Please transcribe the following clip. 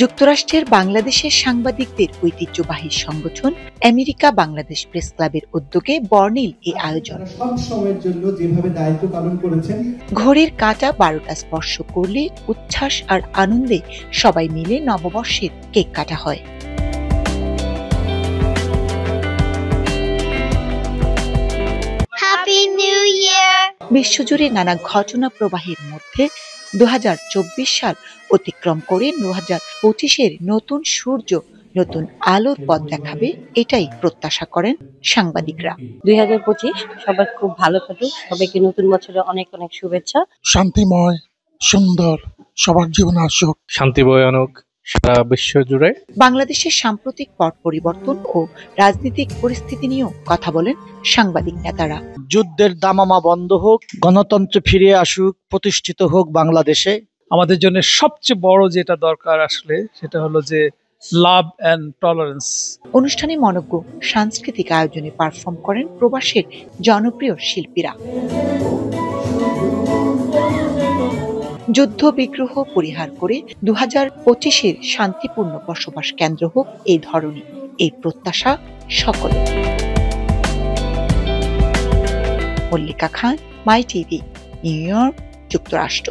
যুক্তরাষ্ট্রের বাংলাদেশের সাংবাদিকদের ঐতিহ্যবাহী সংগঠন আমেরিকা বাংলাদেশ প্রেস ক্লাবের উদ্যোগে বর্ণিল এই আয়োজন। ঘড়ির কাঁটা 12টা স্পর্শ করলে উচ্ছ্বাস আর আনন্দে সবাই মিলে নববর্ষের কেক কাটা হয়। বিশ্বজুড়ে নানা ঘটনা প্রবাহের মধ্যে 2024 সাল অতিক্রম করে 2025-এর নতুন সূর্য নতুন আলোর পথ দেখাবে, এটাই প্রত্যাশা করেন সাংবাদিকরা। 2025 সবার খুব ভালো কাটুক, সবাইকে নতুন বছরে অনেক অনেক শুভেচ্ছা। শান্তিময়, সুন্দর সবার জীবনে আসুক, শান্তি বয়ে আনুক সারা বিশ্ব জুড়ে। বাংলাদেশের সাম্প্রতিক পট পরিবর্তন ও রাজনৈতিক পরিস্থিতি নিয়েও কথা বলেন সাংবাদিক নেতারা। যুদ্ধের দামামা বন্ধ হোক, গণতন্ত্র ফিরে আসুক, প্রতিষ্ঠিত হোক বাংলাদেশে। আমাদের জন্য সবচেয়ে বড় যেটা দরকার আসলে সেটা হলো যে লাভ এন্ড টলারেন্স। অনুষ্ঠানে মনোজ্ঞ সাংস্কৃতিক আয়োজনে পারফর্ম করেন প্রবাসের জনপ্রিয় শিল্পীরা। যুদ্ধ বিগ্রহ পরিহার করে 2025-এর শান্তিপূর্ণ বসবাস কেন্দ্র হোক এই ধরনী, এই প্রত্যাশা সকলে। মল্লিকা খান, মাই টিভি, নিউ ইয়র্ক, যুক্তরাষ্ট্র।